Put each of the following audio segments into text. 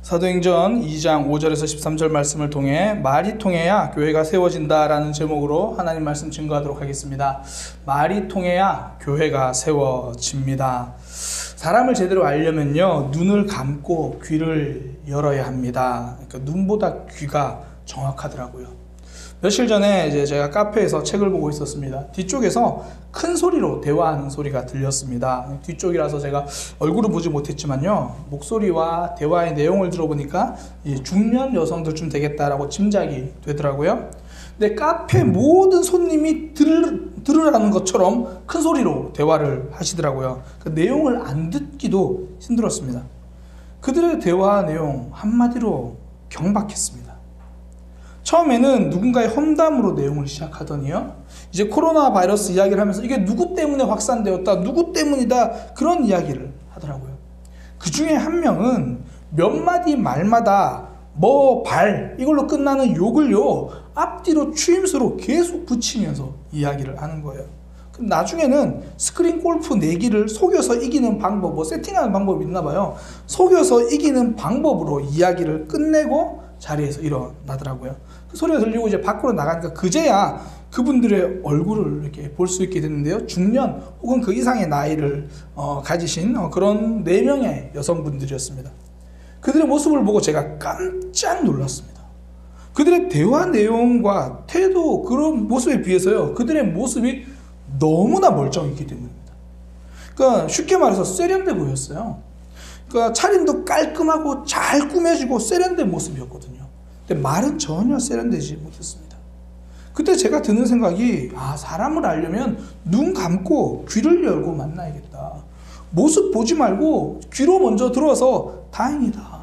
사도행전 2장 5절에서 13절 말씀을 통해 말이 통해야 교회가 세워진다라는 제목으로 하나님 말씀 증거하도록 하겠습니다. 말이 통해야 교회가 세워집니다. 사람을 제대로 알려면요, 눈을 감고 귀를 열어야 합니다. 그러니까 눈보다 귀가 정확하더라고요. 며칠 전에 이제 제가 카페에서 책을 보고 있었습니다. 뒤쪽에서 큰 소리로 대화하는 소리가 들렸습니다. 뒤쪽이라서 제가 얼굴을 보지 못했지만요, 목소리와 대화의 내용을 들어보니까 중년 여성들쯤 되겠다라고 짐작이 되더라고요. 근데 카페 모든 손님이 들으라는 것처럼 큰 소리로 대화를 하시더라고요. 그 내용을 안 듣기도 힘들었습니다. 그들의 대화 내용 한마디로 경박했습니다. 처음에는 누군가의 험담으로 내용을 시작하더니요, 이제 코로나 바이러스 이야기를 하면서 이게 누구 때문에 확산되었다, 누구 때문이다, 그런 이야기를 하더라고요. 그 중에 한 명은 몇 마디 말마다 이걸로 끝나는 욕을요, 앞뒤로 추임새로 계속 붙이면서 이야기를 하는 거예요. 그럼 나중에는 스크린 골프 내기를 속여서 이기는 방법, 세팅하는 방법이 있나 봐요. 속여서 이기는 방법으로 이야기를 끝내고 자리에서 일어나더라고요. 그 소리가 들리고 이제 밖으로 나가니까 그제야 그분들의 얼굴을 이렇게 볼 수 있게 됐는데요. 중년 혹은 그 이상의 나이를 가지신 그런 4명의 여성분들이었습니다. 그들의 모습을 보고 제가 깜짝 놀랐습니다. 그들의 대화 내용과 태도, 그런 모습에 비해서요, 그들의 모습이 너무나 멀쩡했기 때문입니다. 그러니까 쉽게 말해서 세련돼 보였어요. 그러니까 차림도 깔끔하고 잘 꾸며지고 세련된 모습이었거든요. 근데 말은 전혀 세련되지 못했습니다. 그때 제가 드는 생각이, 사람을 알려면 눈 감고 귀를 열고 만나야겠다. 모습 보지 말고 귀로 먼저 들어와서 다행이다.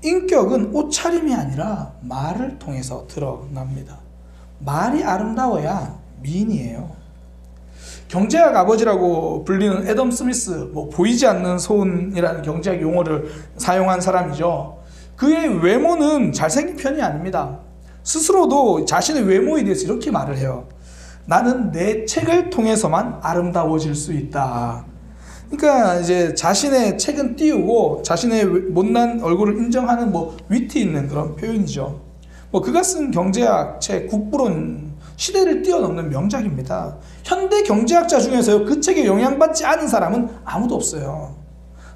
인격은 옷차림이 아니라 말을 통해서 드러납니다. 말이 아름다워야 미인이에요. 경제학 아버지라고 불리는 애덤 스미스, 보이지 않는 소원이라는 경제학 용어를 사용한 사람이죠. 그의 외모는 잘생긴 편이 아닙니다. 스스로도 자신의 외모에 대해서 이렇게 말을 해요. 나는 내 책을 통해서만 아름다워질 수 있다. 그러니까 이제 자신의 책은 띄우고 자신의 못난 얼굴을 인정하는 위트 있는 그런 표현이죠. 그가 쓴 경제학 책 국부론, 시대를 뛰어넘는 명작입니다. 현대 경제학자 중에서요, 그 책에 영향받지 않은 사람은 아무도 없어요.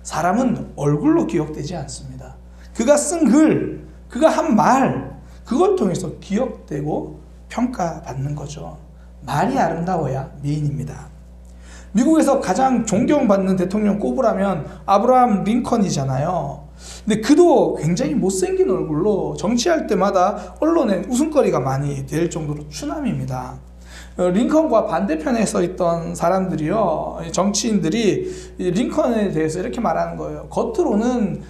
사람은 얼굴로 기억되지 않습니다. 그가 쓴 글, 그가 한 말, 그걸 통해서 기억되고 평가받는 거죠. 말이 아름다워야 미인입니다. 미국에서 가장 존경받는 대통령 꼽으라면 아브라함 링컨이잖아요. 근데 그도 굉장히 못생긴 얼굴로 정치할 때마다 언론에 웃음거리가 많이 될 정도로 추남입니다. 링컨과 반대편에 서 있던 사람들이요, 정치인들이 링컨에 대해서 이렇게 말하는 거예요. 겉으로는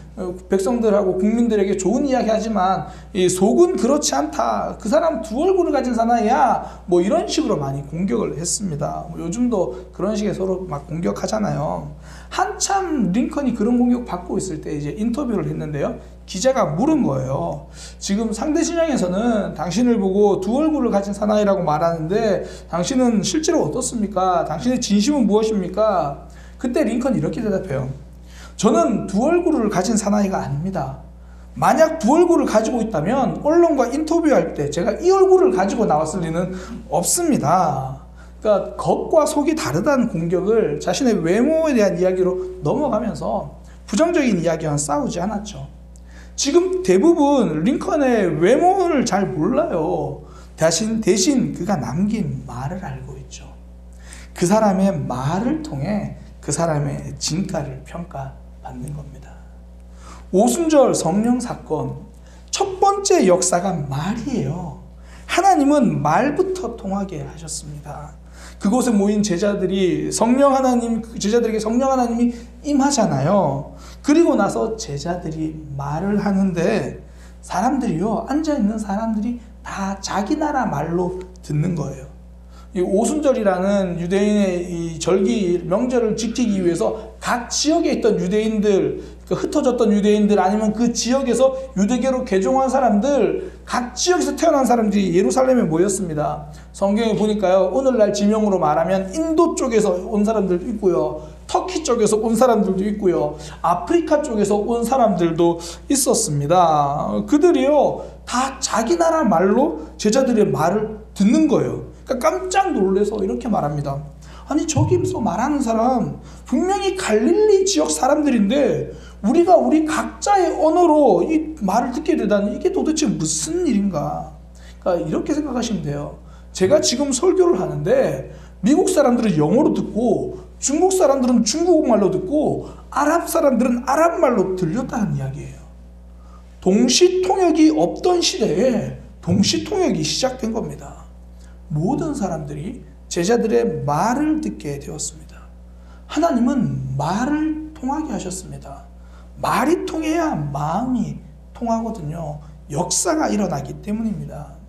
백성들하고 국민들에게 좋은 이야기 하지만 속은 그렇지 않다. 그 사람 두 얼굴을 가진 사나이야. 이런 식으로 많이 공격을 했습니다. 요즘도 그런 식의 서로 막 공격하잖아요. 한참 링컨이 그런 공격 받고 있을 때 이제 인터뷰를 했는데요, 기자가 물은 거예요. 지금 상대 진영에서는 당신을 보고 두 얼굴을 가진 사나이라고 말하는데 당신은 실제로 어떻습니까? 당신의 진심은 무엇입니까? 그때 링컨이 이렇게 대답해요. 저는 두 얼굴을 가진 사나이가 아닙니다. 만약 두 얼굴을 가지고 있다면 언론과 인터뷰할 때 제가 이 얼굴을 가지고 나왔을 리는 없습니다. 그러니까 겉과 속이 다르다는 공격을 자신의 외모에 대한 이야기로 넘어가면서 부정적인 이야기와 싸우지 않았죠. 지금 대부분 링컨의 외모를 잘 몰라요. 대신 그가 남긴 말을 알고 있죠. 그 사람의 말을 통해 그 사람의 진가를 평가받는 겁니다. 오순절 성령 사건, 첫 번째 역사가 말이에요. 하나님은 말부터 통하게 하셨습니다. 그곳에 모인 제자들에게 성령 하나님이 임하잖아요. 그리고 나서 제자들이 말을 하는데 사람들이요, 앉아있는 사람들이 다 자기 나라 말로 듣는 거예요. 이 오순절이라는 유대인의 이 절기 명절을 지키기 위해서 각 지역에 있던 유대인들, 흩어졌던 유대인들, 아니면 그 지역에서 유대교로 개종한 사람들, 각 지역에서 태어난 사람들이 예루살렘에 모였습니다. 성경에 보니까요, 오늘날 지명으로 말하면 인도 쪽에서 온 사람들 있고요, 터키 쪽에서 온 사람들도 있고요. 아프리카 쪽에서 온 사람들도 있었습니다. 그들이요, 다 자기 나라 말로 제자들의 말을 듣는 거예요. 그러니까 깜짝 놀라서 이렇게 말합니다. 아니, 저기서 말하는 사람 분명히 갈릴리 지역 사람들인데 우리가 우리 각자의 언어로 이 말을 듣게 되다니 이게 도대체 무슨 일인가? 그러니까 이렇게 생각하시면 돼요. 제가 지금 설교를 하는데 미국 사람들은 영어로 듣고 중국 사람들은 중국말로 듣고 아랍 사람들은 아랍말로 들렸다는 이야기예요. 동시통역이 없던 시대에 동시통역이 시작된 겁니다. 모든 사람들이 제자들의 말을 듣게 되었습니다. 하나님은 말을 통하게 하셨습니다. 말이 통해야 마음이 통하거든요. 역사가 일어나기 때문입니다.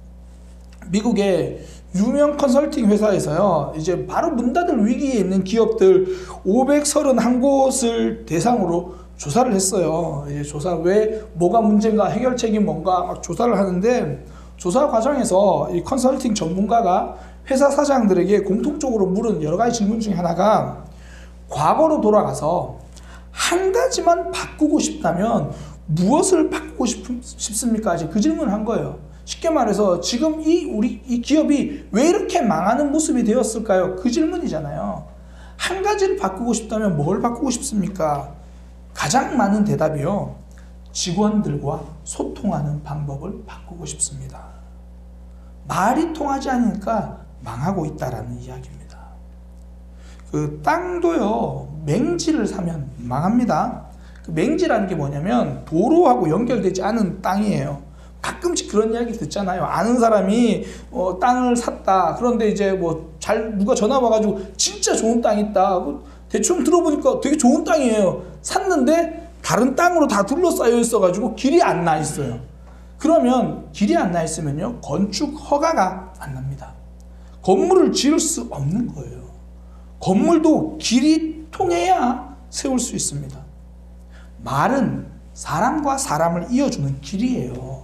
미국의 유명 컨설팅 회사에서요, 이제 바로 문 닫을 위기에 있는 기업들 531곳을 대상으로 조사를 했어요. 이제 조사 왜 뭐가 문제인가, 해결책이 뭔가 막 조사를 하는데, 조사 과정에서 이 컨설팅 전문가가 회사 사장들에게 공통적으로 물은 여러 가지 질문 중에 하나가, 과거로 돌아가서 한 가지만 바꾸고 싶다면 무엇을 바꾸고 싶습니까? 그 질문을 한 거예요. 쉽게 말해서 지금 이 기업이 왜 이렇게 망하는 모습이 되었을까요? 그 질문이잖아요. 한 가지를 바꾸고 싶다면 뭘 바꾸고 싶습니까? 가장 많은 대답이요, 직원들과 소통하는 방법을 바꾸고 싶습니다. 말이 통하지 않으니까 망하고 있다라는 이야기입니다. 그 땅도요, 맹지를 사면 망합니다. 그 맹지라는 게 뭐냐면 도로하고 연결되지 않은 땅이에요. 가끔씩 그런 이야기 듣잖아요. 아는 사람이 땅을 샀다. 그런데 이제 누가 전화 와가지고 진짜 좋은 땅 있다. 대충 들어보니까 되게 좋은 땅이에요. 샀는데 다른 땅으로 다 둘러싸여 있어가지고 길이 안 나 있어요. 그러면 길이 안 나 있으면요, 건축 허가가 안 납니다. 건물을 지을 수 없는 거예요. 건물도 길이 통해야 세울 수 있습니다. 말은 사람과 사람을 이어주는 길이에요.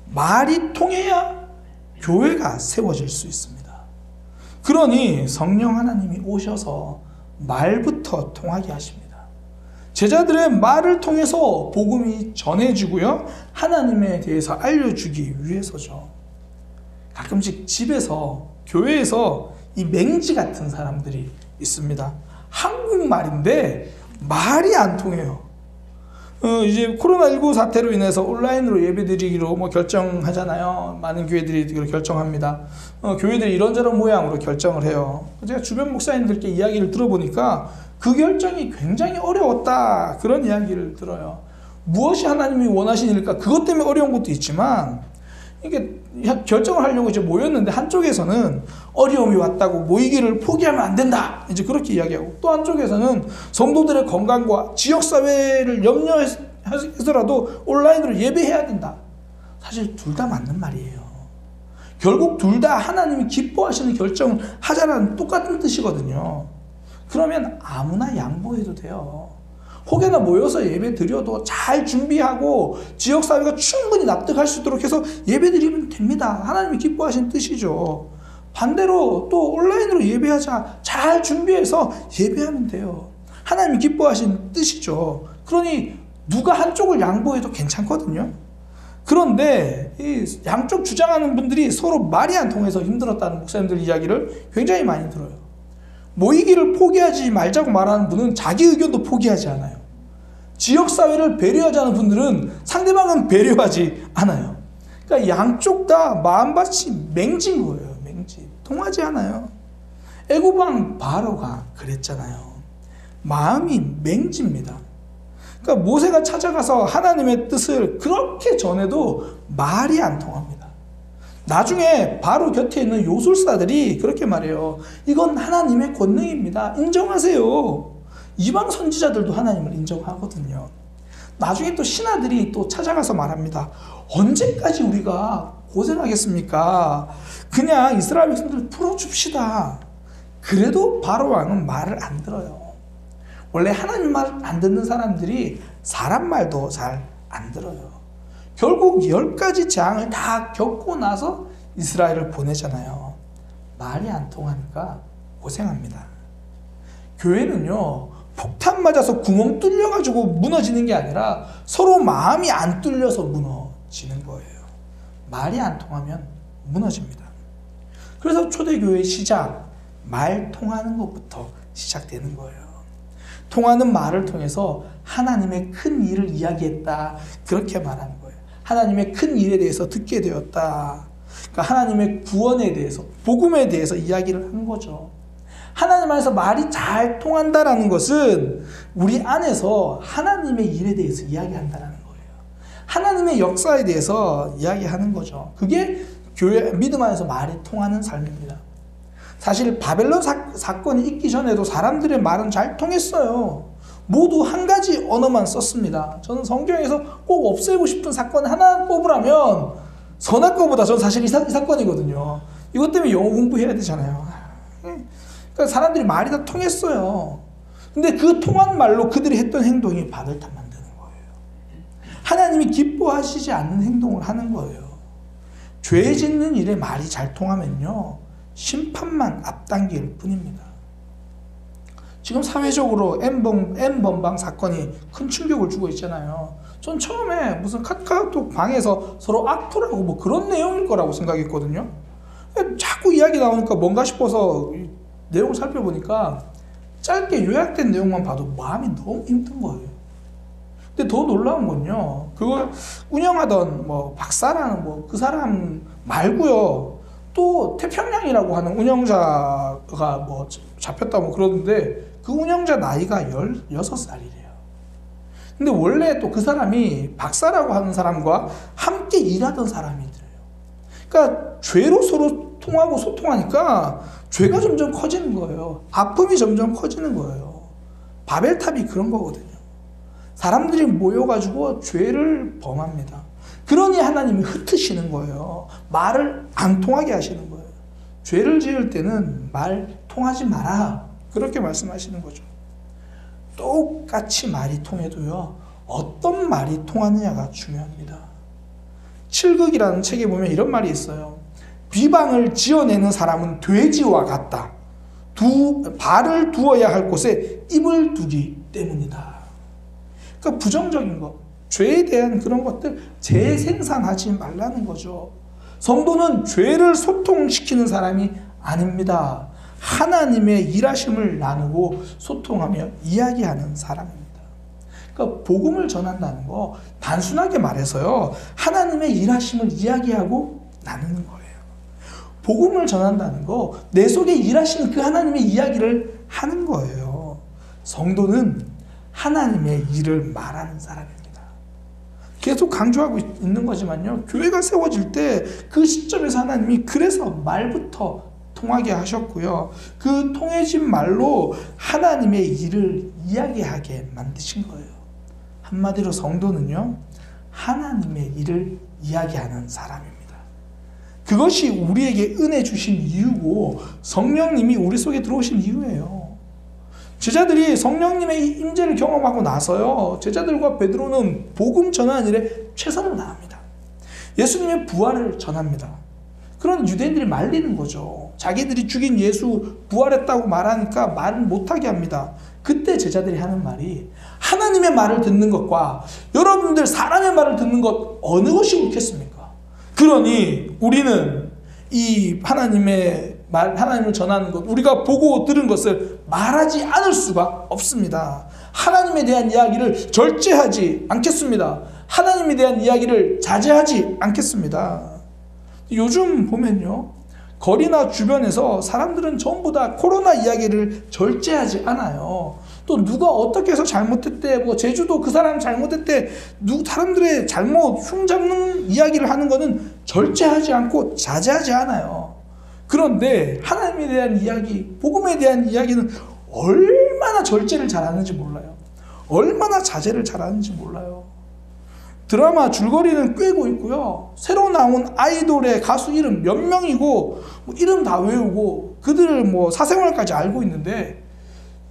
말이 통해야 교회가 세워질 수 있습니다. 그러니 성령 하나님이 오셔서 말부터 통하게 하십니다. 제자들의 말을 통해서 복음이 전해지고요, 하나님에 대해서 알려주기 위해서죠. 가끔씩 집에서, 교회에서 이 맹지 같은 사람들이 있습니다. 한국말인데 말이 안 통해요. 이제 코로나19 사태로 인해서 온라인으로 예배드리기로 결정하잖아요. 많은 교회들이 결정합니다. 교회들이 이런저런 모양으로 결정을 해요. 제가 주변 목사님들께 이야기를 들어보니까 그 결정이 굉장히 어려웠다, 그런 이야기를 들어요. 무엇이 하나님이 원하신 일일까? 그것 때문에 어려운 것도 있지만, 이게 결정을 하려고 이제 모였는데 한쪽에서는 어려움이 왔다고 모이기를 포기하면 안 된다, 이제 그렇게 이야기하고, 또 한쪽에서는 성도들의 건강과 지역사회를 염려해서라도 온라인으로 예배해야 된다. 사실 둘 다 맞는 말이에요. 결국 둘 다 하나님이 기뻐하시는 결정을 하자라는 똑같은 뜻이거든요. 그러면 아무나 양보해도 돼요. 혹여나 모여서 예배 드려도 잘 준비하고 지역사회가 충분히 납득할 수 있도록 해서 예배 드리면 됩니다. 하나님이 기뻐하시는 뜻이죠. 반대로 또 온라인으로 예배하자, 잘 준비해서 예배하면 돼요. 하나님이 기뻐하시는 뜻이죠. 그러니 누가 한쪽을 양보해도 괜찮거든요. 그런데 이 양쪽 주장하는 분들이 서로 말이 안 통해서 힘들었다는 목사님들 이야기를 굉장히 많이 들어요. 모이기를 포기하지 말자고 말하는 분은 자기 의견도 포기하지 않아요. 지역사회를 배려하지 않은 분들은 상대방은 배려하지 않아요. 그러니까 양쪽 다 마음밭이 맹지인 거예요. 맹지. 통하지 않아요. 애굽왕 바로가 그랬잖아요. 마음이 맹지입니다. 그러니까 모세가 찾아가서 하나님의 뜻을 그렇게 전해도 말이 안 통합니다. 나중에 바로 곁에 있는 요술사들이 그렇게 말해요. 이건 하나님의 권능입니다. 인정하세요. 이방 선지자들도 하나님을 인정하거든요. 나중에 또 신하들이 또 찾아가서 말합니다. 언제까지 우리가 고생하겠습니까? 그냥 이스라엘 백성들 풀어줍시다. 그래도 바로 왕은 말을 안 들어요. 원래 하나님 말 안 듣는 사람들이 사람 말도 잘 안 들어요. 결국 10가지 재앙을 다 겪고 나서 이스라엘을 보내잖아요. 말이 안 통하니까 고생합니다. 교회는요, 폭탄 맞아서 구멍 뚫려가지고 무너지는 게 아니라 서로 마음이 안 뚫려서 무너지는 거예요. 말이 안 통하면 무너집니다. 그래서 초대교회의 시작, 말 통하는 것부터 시작되는 거예요. 통하는 말을 통해서 하나님의 큰 일을 이야기했다, 그렇게 말하는 거예요. 하나님의 큰 일에 대해서 듣게 되었다. 그러니까 하나님의 구원에 대해서, 복음에 대해서 이야기를 한 거죠. 하나님 안에서 말이 잘 통한다라는 것은 우리 안에서 하나님의 일에 대해서 이야기한다는 거예요. 하나님의 역사에 대해서 이야기하는 거죠. 그게 교회, 믿음 안에서 말이 통하는 삶입니다. 사실 바벨론 사건이 있기 전에도 사람들의 말은 잘 통했어요. 모두 한 가지 언어만 썼습니다. 저는 성경에서 꼭 없애고 싶은 사건 하나 뽑으라면 선악 거보다 저는 사실 이 사건이거든요. 이것 때문에 영어 공부해야 되잖아요. 그러니까 사람들이 말이 다 통했어요. 근데 그 통한 말로 그들이 했던 행동이 바벨탑 만드는 거예요. 하나님이 기뻐하시지 않는 행동을 하는 거예요. 죄 짓는 일에 말이 잘 통하면요, 심판만 앞당길 뿐입니다. 지금 사회적으로 N번방 사건이 큰 충격을 주고 있잖아요. 전 처음에 무슨 카카오톡 방에서 서로 악플하고 뭐 그런 내용일 거라고 생각했거든요. 자꾸 이야기 나오니까 뭔가 싶어서 내용을 살펴보니까 짧게 요약된 내용만 봐도 마음이 너무 힘든 거예요. 근데 더 놀라운 건요, 그걸 운영하던 뭐 박사라는 뭐 그 사람 말고요, 또 태평양이라고 하는 운영자가 뭐 잡혔다 뭐 그러는데 그 운영자 나이가 16살이래요. 근데 원래 또 그 사람이 박사라고 하는 사람과 함께 일하던 사람이더래요. 그러니까 죄로 서로 통하고 소통하니까 죄가 점점 커지는 거예요. 아픔이 점점 커지는 거예요. 바벨탑이 그런 거거든요. 사람들이 모여가지고 죄를 범합니다. 그러니 하나님이 흩으시는 거예요. 말을 안 통하게 하시는 거예요. 죄를 지을 때는 말 통하지 마라, 그렇게 말씀하시는 거죠. 똑같이 말이 통해도요, 어떤 말이 통하느냐가 중요합니다. 칠극이라는 책에 보면 이런 말이 있어요. 비방을 지어내는 사람은 돼지와 같다. 발을 두어야 할 곳에 입을 두기 때문이다. 그러니까 부정적인 것, 죄에 대한 그런 것들 재생산하지 말라는 거죠. 성도는 죄를 소통시키는 사람이 아닙니다. 하나님의 일하심을 나누고 소통하며 이야기하는 사람입니다. 그러니까 복음을 전한다는 거 단순하게 말해서요, 하나님의 일하심을 이야기하고 나누는 거예요. 복음을 전한다는 거 내 속에 일하시는 그 하나님의 이야기를 하는 거예요. 성도는 하나님의 일을 말하는 사람입니다. 계속 강조하고 있는 거지만요, 교회가 세워질 때 그 시점에서 하나님이 그래서 말부터 통하게 하셨고요, 그 통해진 말로 하나님의 일을 이야기하게 만드신 거예요. 한마디로 성도는요, 하나님의 일을 이야기하는 사람입니다. 그것이 우리에게 은혜 주신 이유고 성령님이 우리 속에 들어오신 이유예요. 제자들이 성령님의 임재를 경험하고 나서요, 제자들과 베드로는 복음 전하는 일에 최선을 다합니다. 예수님의 부활을 전합니다. 그런 유대인들이 말리는 거죠. 자기들이 죽인 예수 부활했다고 말하니까 말을 못하게 합니다. 그때 제자들이 하는 말이, 하나님의 말을 듣는 것과 여러분들 사람의 말을 듣는 것 어느 것이 옳겠습니까? 그러니 우리는 이 하나님의 말, 하나님을 전하는 것, 우리가 보고 들은 것을 말하지 않을 수가 없습니다. 하나님에 대한 이야기를 절제하지 않겠습니다. 하나님에 대한 이야기를 자제하지 않겠습니다. 요즘 보면요, 거리나 주변에서 사람들은 전부 다 코로나 이야기를 절제하지 않아요. 또 누가 어떻게 해서 잘못했대, 뭐 제주도 그 사람 잘못했대, 사람들의 잘못 흉잡는 이야기를 하는 거는 절제하지 않고 자제하지 않아요. 그런데 하나님에 대한 이야기, 복음에 대한 이야기는 얼마나 절제를 잘하는지 몰라요. 얼마나 자제를 잘하는지 몰라요. 드라마 줄거리는 꿰고 있고요, 새로 나온 아이돌의 가수 이름 몇 명이고 뭐 이름 다 외우고 그들을 뭐 사생활까지 알고 있는데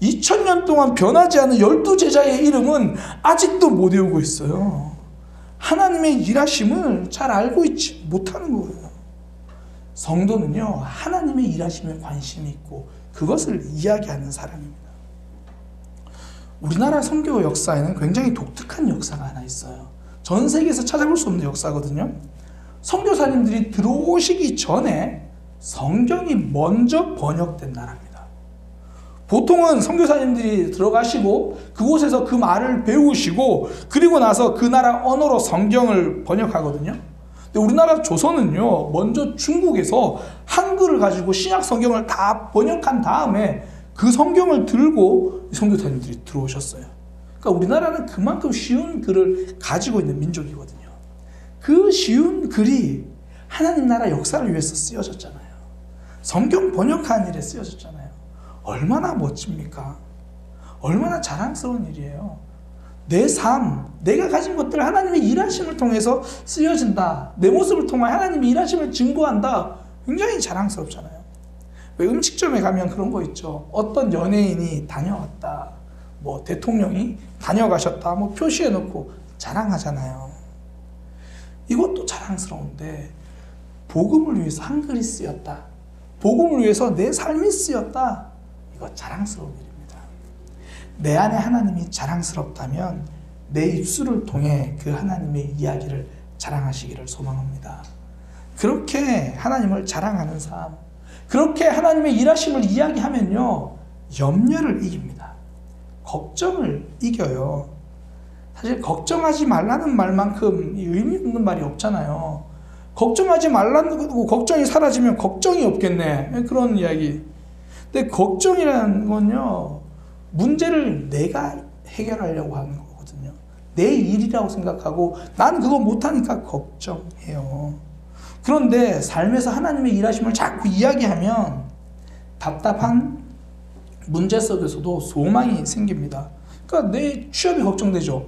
2000년 동안 변하지 않은 12제자의 이름은 아직도 못 외우고 있어요. 하나님의 일하심을 잘 알고 있지 못하는 거예요. 성도는요, 하나님의 일하심에 관심이 있고 그것을 이야기하는 사람입니다. 우리나라 선교 역사에는 굉장히 독특한 역사가 하나 있어요. 전 세계에서 찾아볼 수 없는 역사거든요. 선교사님들이 들어오시기 전에 성경이 먼저 번역된 나라입니다. 보통은 선교사님들이 들어가시고 그곳에서 그 말을 배우시고 그리고 나서 그 나라 언어로 성경을 번역하거든요. 근데 우리나라 조선은요, 먼저 중국에서 한글을 가지고 신약 성경을 다 번역한 다음에 그 성경을 들고 선교사님들이 들어오셨어요. 그러니까 우리나라는 그만큼 쉬운 글을 가지고 있는 민족이거든요. 그 쉬운 글이 하나님 나라 역사를 위해서 쓰여졌잖아요. 성경 번역하는 일에 쓰여졌잖아요. 얼마나 멋집니까? 얼마나 자랑스러운 일이에요. 내 삶, 내가 가진 것들 하나님의 일하심을 통해서 쓰여진다. 내 모습을 통해 하나님의 일하심을 증거한다. 굉장히 자랑스럽잖아요. 왜 음식점에 가면 그런 거 있죠. 어떤 연예인이 다녀왔다. 뭐 대통령이 다녀가셨다. 뭐 표시해 놓고 자랑하잖아요. 이것도 자랑스러운데 복음을 위해서 한글이 쓰였다. 복음을 위해서 내 삶이 쓰였다. 이거 자랑스러운 일입니다. 내 안에 하나님이 자랑스럽다면 내 입술을 통해 그 하나님의 이야기를 자랑하시기를 소망합니다. 그렇게 하나님을 자랑하는 삶, 그렇게 하나님의 일하심을 이야기하면요, 염려를 이깁니다. 걱정을 이겨요. 사실 걱정하지 말라는 말만큼 의미 없는 말이 없잖아요. 걱정하지 말라는 거고 걱정이 사라지면 걱정이 없겠네. 그런 이야기. 근데 걱정이라는 건요, 문제를 내가 해결하려고 하는 거거든요. 내 일이라고 생각하고 난 그거 못하니까 걱정해요. 그런데 삶에서 하나님의 일하심을 자꾸 이야기하면 답답한 문제 속에서도 소망이 생깁니다. 그러니까 내 취업이 걱정되죠.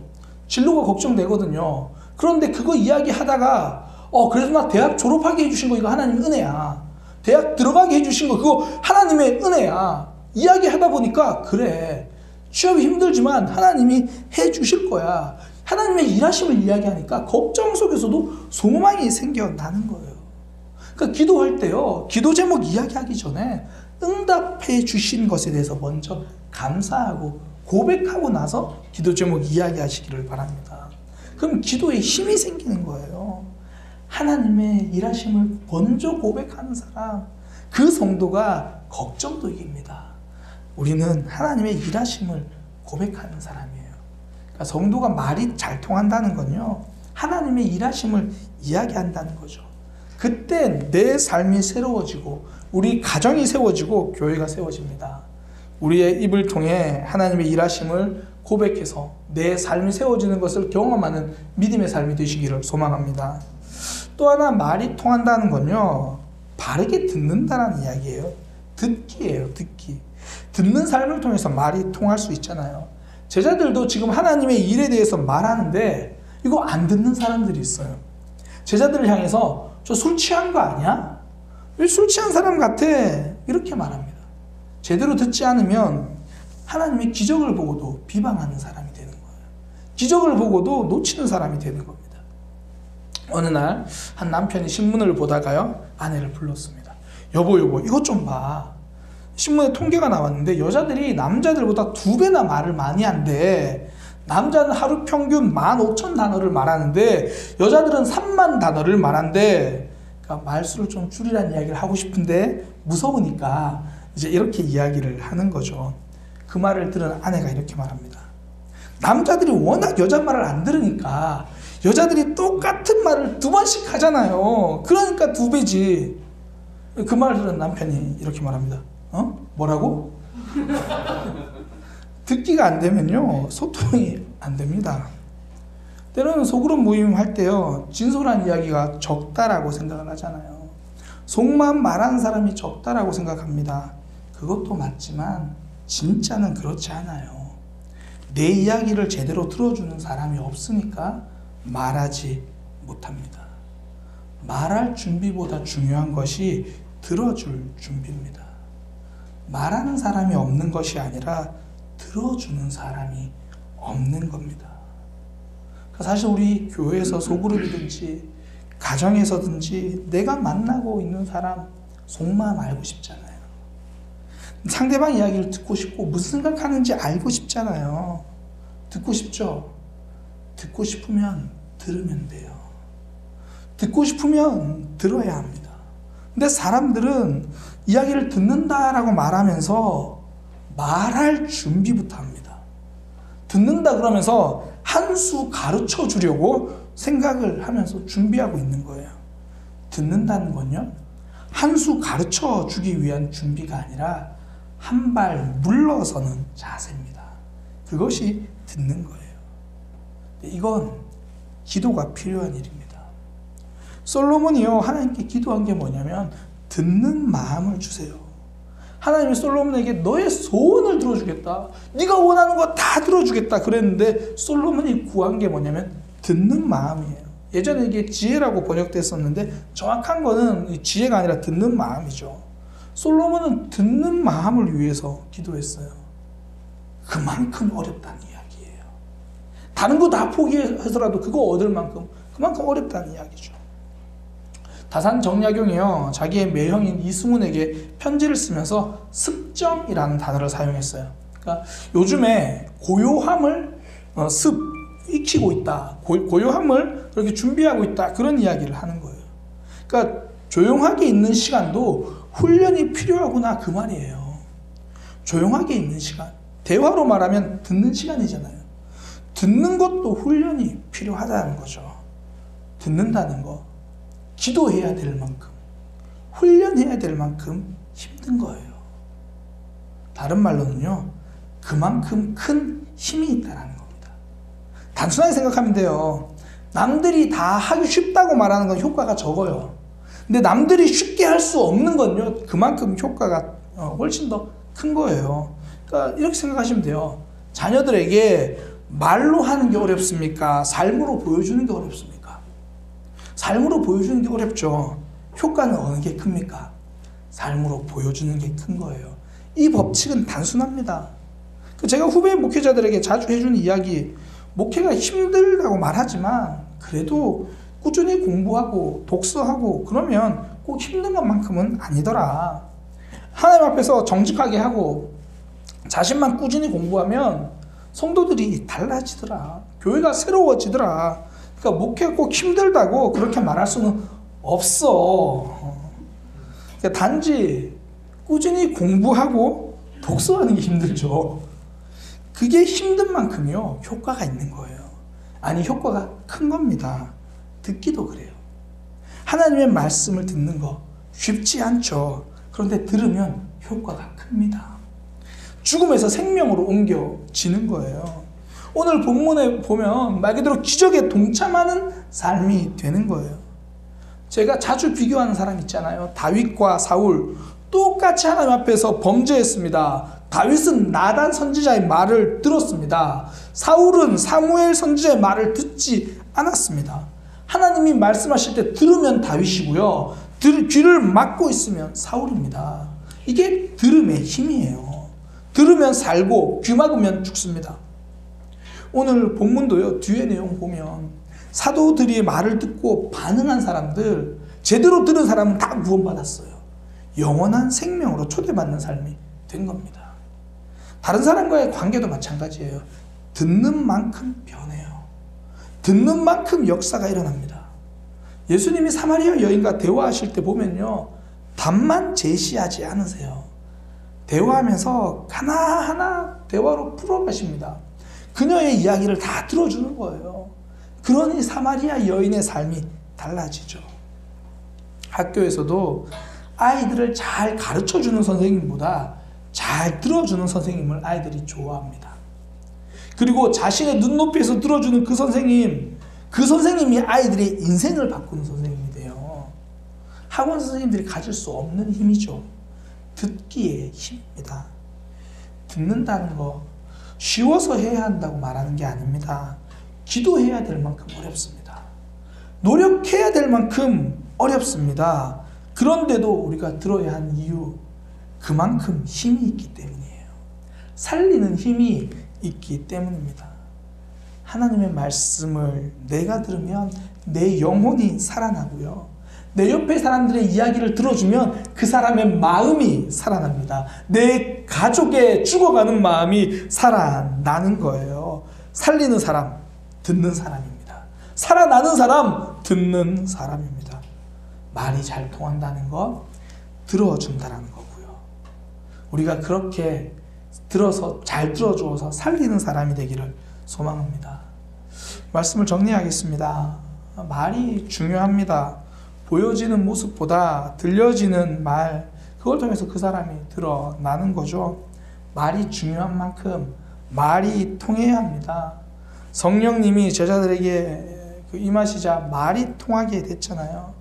진로가 걱정되거든요. 그런데 그거 이야기하다가 그래서 나 대학 졸업하게 해주신 거 이거 하나님 은혜야. 대학 들어가게 해주신 거 그거 하나님의 은혜야. 이야기하다 보니까 그래, 취업이 힘들지만 하나님이 해주실 거야. 하나님의 일하심을 이야기하니까 걱정 속에서도 소망이 생겨나는 거예요. 그러니까 기도할 때요, 기도 제목 이야기하기 전에 응답해 주신 것에 대해서 먼저 감사하고 고백하고 나서 기도 제목 이야기하시기를 바랍니다. 그럼 기도에 힘이 생기는 거예요. 하나님의 일하심을 먼저 고백하는 사람, 그 성도가 걱정도 이깁니다. 우리는 하나님의 일하심을 고백하는 사람이에요. 그러니까 성도가 말이 잘 통한다는 건요, 하나님의 일하심을 이야기한다는 거죠. 그때 내 삶이 새로워지고 우리 가정이 세워지고 교회가 세워집니다. 우리의 입을 통해 하나님의 일하심을 고백해서 내 삶이 세워지는 것을 경험하는 믿음의 삶이 되시기를 소망합니다. 또 하나 말이 통한다는 건요, 바르게 듣는다는 이야기예요. 듣기예요. 듣기. 듣는 삶을 통해서 말이 통할 수 있잖아요. 제자들도 지금 하나님의 일에 대해서 말하는데 이거 안 듣는 사람들이 있어요. 제자들을 향해서 저 술 취한 거 아니야? 왜 술 취한 사람 같아? 이렇게 말합니다. 제대로 듣지 않으면 하나님의 기적을 보고도 비방하는 사람이 되는 거예요. 기적을 보고도 놓치는 사람이 되는 겁니다. 어느 날 한 남편이 신문을 보다가요, 아내를 불렀습니다. 여보 이것 좀 봐. 신문에 통계가 나왔는데 여자들이 남자들보다 2배나 말을 많이 한대. 남자는 하루 평균 15,000단어를 말하는데 여자들은 3만 단어를 말한대. 그러니까 말수를 좀 줄이라는 이야기를 하고 싶은데 무서우니까 이제 이렇게 이야기를 하는 거죠. 그 말을 들은 아내가 이렇게 말합니다. 남자들이 워낙 여자 말을 안 들으니까 여자들이 똑같은 말을 2번씩 하잖아요. 그러니까 2배지. 그 말을 들은 남편이 이렇게 말합니다. 뭐라고? 듣기가 안 되면요, 소통이 안 됩니다. 때로는 소그룹 모임 할 때요, 진솔한 이야기가 적다라고 생각을 하잖아요. 속만 말하는 사람이 적다라고 생각합니다. 그것도 맞지만 진짜는 그렇지 않아요. 내 이야기를 제대로 들어주는 사람이 없으니까 말하지 못합니다. 말할 준비보다 중요한 것이 들어줄 준비입니다. 말하는 사람이 없는 것이 아니라 들어주는 사람이 없는 겁니다. 사실 우리 교회에서 소그룹이든지 가정에서든지 내가 만나고 있는 사람 속마음 알고 싶잖아요. 상대방 이야기를 듣고 싶고 무슨 생각하는지 알고 싶잖아요. 듣고 싶죠? 듣고 싶으면 들으면 돼요. 듣고 싶으면 들어야 합니다. 근데 사람들은 이야기를 듣는다라고 말하면서 말할 준비부터 합니다. 듣는다 그러면서 한 수 가르쳐 주려고 생각을 하면서 준비하고 있는 거예요. 듣는다는 건요, 한 수 가르쳐 주기 위한 준비가 아니라 한 발 물러서는 자세입니다. 그것이 듣는 거예요. 이건 기도가 필요한 일입니다. 솔로몬이요, 하나님께 기도한 게 뭐냐면 듣는 마음을 주세요. 하나님이 솔로몬에게 너의 소원을 들어주겠다, 네가 원하는 거 다 들어주겠다 그랬는데 솔로몬이 구한 게 뭐냐면 듣는 마음이에요. 예전에 이게 지혜라고 번역됐었는데 정확한 거는 지혜가 아니라 듣는 마음이죠. 솔로몬은 듣는 마음을 위해서 기도했어요. 그만큼 어렵다는 이야기예요. 다른 거 다 포기해서라도 그거 얻을 만큼 그만큼 어렵다는 이야기죠. 다산 정약용이요, 자기의 매형인 이승훈에게 편지를 쓰면서 습정이라는 단어를 사용했어요. 그러니까 요즘에 고요함을 익히고 있다, 고요함을 그렇게 준비하고 있다, 그런 이야기를 하는 거예요. 그러니까 조용하게 있는 시간도 훈련이 필요하구나, 그 말이에요. 조용하게 있는 시간, 대화로 말하면 듣는 시간이잖아요. 듣는 것도 훈련이 필요하다는 거죠. 듣는다는 거, 기도해야 될 만큼, 훈련해야 될 만큼 힘든 거예요. 다른 말로는요, 그만큼 큰 힘이 있다는 겁니다. 단순하게 생각하면 돼요. 남들이 다 하기 쉽다고 말하는 건 효과가 적어요. 근데 남들이 쉽게 할 수 없는 건요, 그만큼 효과가 훨씬 더 큰 거예요. 그러니까 이렇게 생각하시면 돼요. 자녀들에게 말로 하는 게 어렵습니까? 삶으로 보여주는 게 어렵습니까? 삶으로 보여주는 게 어렵죠. 효과는 어느 게 큽니까? 삶으로 보여주는 게 큰 거예요. 이 법칙은 단순합니다. 제가 후배 목회자들에게 자주 해주는 이야기, 목회가 힘들다고 말하지만 그래도 꾸준히 공부하고 독서하고 그러면 꼭 힘든 것만큼은 아니더라. 하나님 앞에서 정직하게 하고 자신만 꾸준히 공부하면 성도들이 달라지더라. 교회가 새로워지더라. 그러니까 목회가 꼭 힘들다고 그렇게 말할 수는 없어. 그러니까 단지 꾸준히 공부하고 독서하는 게 힘들죠. 그게 힘든 만큼이요, 효과가 있는 거예요. 아니, 효과가 큰 겁니다. 듣기도 그래요. 하나님의 말씀을 듣는 거 쉽지 않죠. 그런데 들으면 효과가 큽니다. 죽음에서 생명으로 옮겨지는 거예요. 오늘 본문에 보면 말 그대로 기적에 동참하는 삶이 되는 거예요. 제가 자주 비교하는 사람 있잖아요. 다윗과 사울, 똑같이 하나님 앞에서 범죄했습니다. 다윗은 나단 선지자의 말을 들었습니다. 사울은 사무엘 선지자의 말을 듣지 않았습니다. 하나님이 말씀하실 때 들으면 다윗이고요, 귀를 막고 있으면 사울입니다. 이게 들음의 힘이에요. 들으면 살고 귀 막으면 죽습니다. 오늘 본문도요, 뒤에 내용 보면 사도들이 말을 듣고 반응한 사람들, 제대로 들은 사람은 다 구원받았어요. 영원한 생명으로 초대받는 삶이 된 겁니다. 다른 사람과의 관계도 마찬가지예요. 듣는 만큼 변해요. 듣는 만큼 역사가 일어납니다. 예수님이 사마리아 여인과 대화하실 때 보면요, 답만 제시하지 않으세요. 대화하면서 하나하나 대화로 풀어가십니다. 그녀의 이야기를 다 들어주는 거예요. 그러니 사마리아 여인의 삶이 달라지죠. 학교에서도 아이들을 잘 가르쳐주는 선생님보다 잘 들어주는 선생님을 아이들이 좋아합니다. 그리고 자신의 눈높이에서 들어주는 그 선생님이 아이들의 인생을 바꾸는 선생님이 돼요. 학원 선생님들이 가질 수 없는 힘이죠. 듣기의 힘입니다. 듣는다는 거 쉬워서 해야 한다고 말하는 게 아닙니다. 기도해야 될 만큼 어렵습니다. 노력해야 될 만큼 어렵습니다. 그런데도 우리가 들어야 하는 이유, 그만큼 힘이 있기 때문이에요. 살리는 힘이 있기 때문입니다. 하나님의 말씀을 내가 들으면 내 영혼이 살아나고요, 내 옆에 사람들의 이야기를 들어주면 그 사람의 마음이 살아납니다. 내 가족의 죽어가는 마음이 살아나는 거예요. 살리는 사람, 듣는 사람입니다. 살아나는 사람, 듣는 사람입니다. 말이 잘 통한다는 것, 들어준다는 거고요. 우리가 그렇게 들어서 잘 들어주어서 살리는 사람이 되기를 소망합니다. 말씀을 정리하겠습니다. 말이 중요합니다. 보여지는 모습보다 들려지는 말, 그걸 통해서 그 사람이 드러나는 거죠. 말이 중요한 만큼 말이 통해야 합니다. 성령님이 제자들에게 임하시자 말이 통하게 됐잖아요.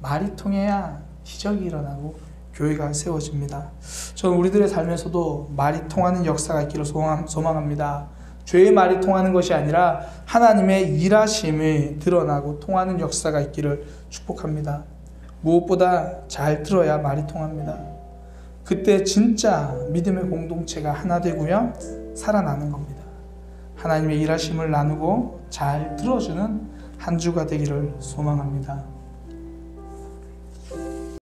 말이 통해야 기적이 일어나고 교회가 세워집니다. 저는 우리들의 삶에서도 말이 통하는 역사가 있기를 소망합니다. 죄의 말이 통하는 것이 아니라 하나님의 일하심이 드러나고 통하는 역사가 있기를 축복합니다. 무엇보다 잘 들어야 말이 통합니다. 그때 진짜 믿음의 공동체가 하나 되고요, 살아나는 겁니다. 하나님의 일하심을 나누고 잘 들어주는 한 주가 되기를 소망합니다.